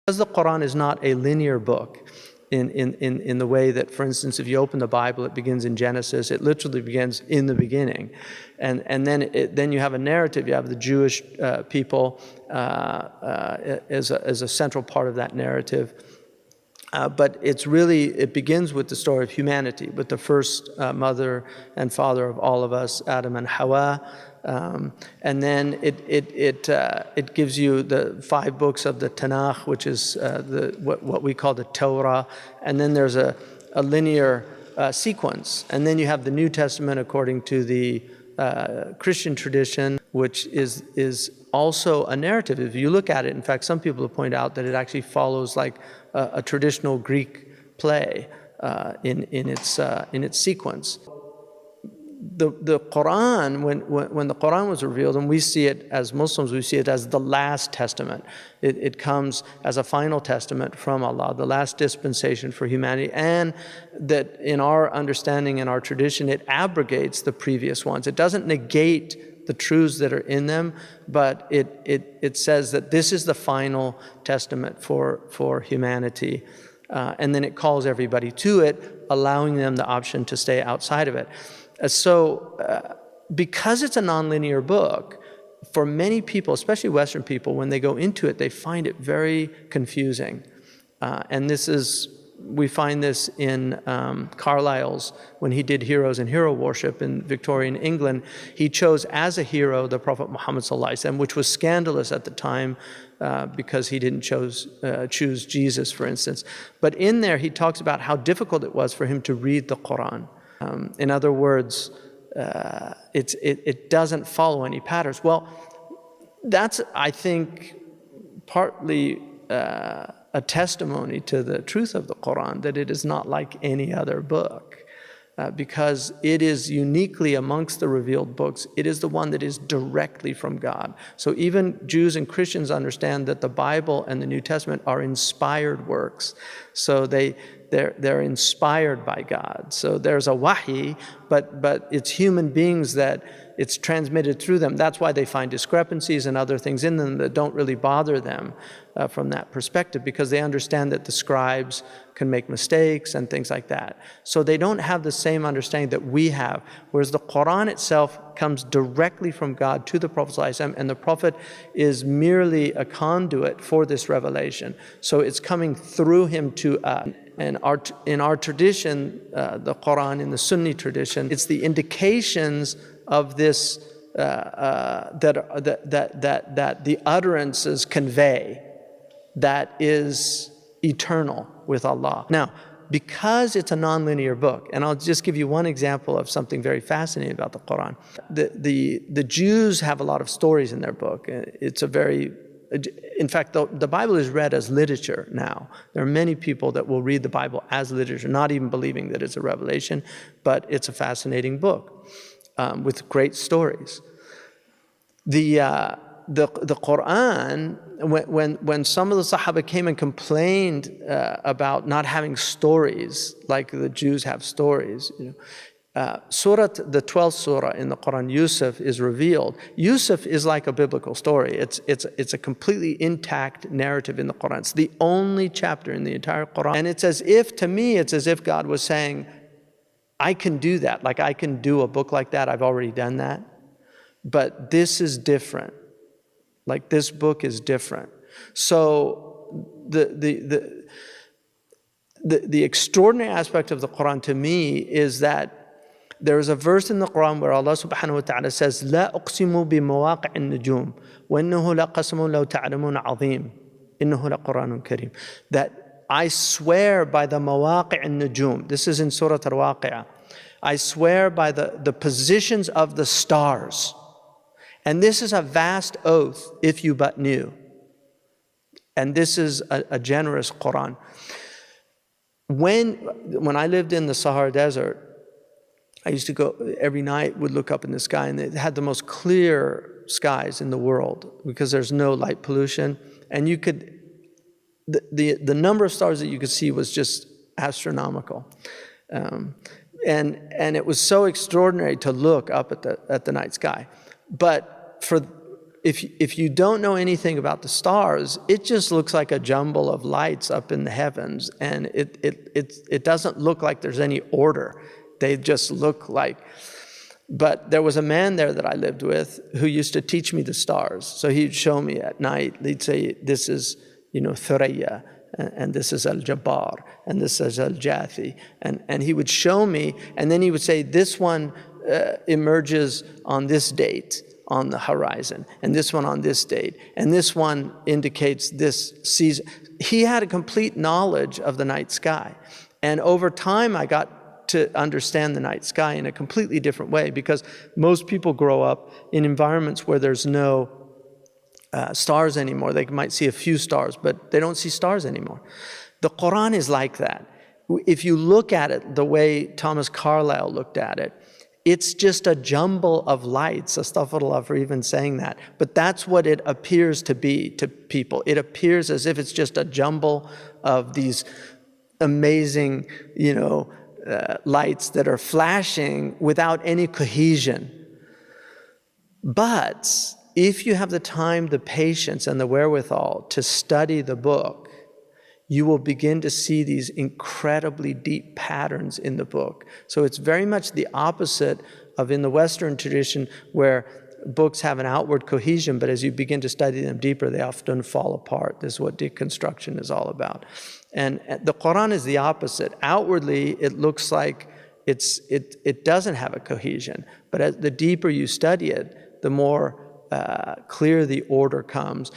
Because the Qur'an is not a linear book in the way that, for instance, if you open the Bible, it begins in Genesis. It literally begins in the beginning. And then you have a narrative. You have the Jewish people as a central part of that narrative. But it begins with the story of humanity, with the first mother and father of all of us, Adam and Hawa. And then it gives you the 5 books of the Tanakh, which is what we call the Torah. And then there's a linear sequence. And then you have the New Testament according to the Christian tradition, which is also a narrative. If you look at it, in fact, some people have pointed out that it actually follows like a traditional Greek play in its sequence. The Qur'an, when the Qur'an was revealed, and we see it as Muslims, we see it as the last testament. It comes as a final testament from Allah, the last dispensation for humanity, and that in our understanding, in our tradition, it abrogates the previous ones. It doesn't negate the truths that are in them, but it says that this is the final testament for humanity. And then it calls everybody to it, allowing them the option to stay outside of it. So because it's a nonlinear book, for many people, especially Western people, when they go into it, they find it very confusing. And we find this in Carlyle's, when he did Heroes and Hero Worship in Victorian England. He chose as a hero the Prophet Muhammad ﷺ, which was scandalous at the time because he didn't choose Jesus, for instance. But in there, he talks about how difficult it was for him to read the Qur'an. In other words, it doesn't follow any patterns. Well, that's, I think, partly a testimony to the truth of the Qur'an, that it is not like any other book. Because it is uniquely amongst the revealed books, it is the one that is directly from God. So even Jews and Christians understand that the Bible and the New Testament are inspired works. So they're inspired by God. So there's a wahi, but it's human beings that it's transmitted through them. That's why they find discrepancies and other things in them that don't really bother them from that perspective, because they understand that the scribes can make mistakes and things like that. So they don't have the same understanding that we have, whereas the Qur'an itself comes directly from God to the Prophet ﷺ, and the Prophet is merely a conduit for this revelation. So it's coming through him to us. And in our tradition, the Qur'an, in the Sunni tradition, it's the indications of this that the utterances convey that is eternal with Allah. Now, because it's a non-linear book, and I'll just give you one example of something very fascinating about the Qur'an. The Jews have a lot of stories in their book. It's a very, in fact, the Bible is read as literature now. There are many people that will read the Bible as literature, not even believing that it's a revelation, but it's a fascinating book with great stories. The Qur'an, when some of the Sahaba came and complained about not having stories like the Jews have stories, the 12th surah in the Quran, Yusuf, is revealed. Yusuf is like a biblical story. It's a completely intact narrative in the Quran. It's the only chapter in the entire Quran. And it's as if, to me, it's as if God was saying, I can do that. Like, I can do a book like that. I've already done that. But this is different. Like, this book is different. So the extraordinary aspect of the Quran to me is that there is a verse in the Quran where Allah subhanahu wa ta'ala says, لا أقسم بمواقع النجوم وإنه لقسم لو تعلمون عظيم إنه لقرآن كريم. That I swear by the مواقع النجوم. This is in Surah Al-Waqi'ah. I swear by the positions of the stars. And this is a vast oath if you but knew. And this is a generous Quran. When I lived in the Sahara Desert, I used to go every night, would look up in the sky, and it had the most clear skies in the world because there's no light pollution. And you could, the number of stars that you could see was just astronomical. And it was so extraordinary to look up at the night sky. But if you don't know anything about the stars, it just looks like a jumble of lights up in the heavens, and it doesn't look like there's any order. They just look like. But there was a man there that I lived with who used to teach me the stars. So he'd show me at night. He'd say, "This is, Thuraya, and this is Al-Jabbar, and this is Al-Jathi," and he would show me, and then he would say, "This one emerges on this date on the horizon, and this one on this date, and this one indicates this season." He had a complete knowledge of the night sky. And over time, I got to understand the night sky in a completely different way, because most people grow up in environments where there's no stars anymore. They might see a few stars, but they don't see stars anymore. The Qur'an is like that. If you look at it the way Thomas Carlyle looked at it, it's just a jumble of lights. Astaghfirullah for even saying that. But that's what it appears to be to people. It appears as if it's just a jumble of these amazing, lights that are flashing without any cohesion. But if you have the time, the patience, and the wherewithal to study the book, you will begin to see these incredibly deep patterns in the book. So it's very much the opposite of in the Western tradition, where books have an outward cohesion, but as you begin to study them deeper, they often fall apart. This is what deconstruction is all about. And the Quran is the opposite. Outwardly, it looks like it doesn't have a cohesion, but the deeper you study it, the more clear the order comes.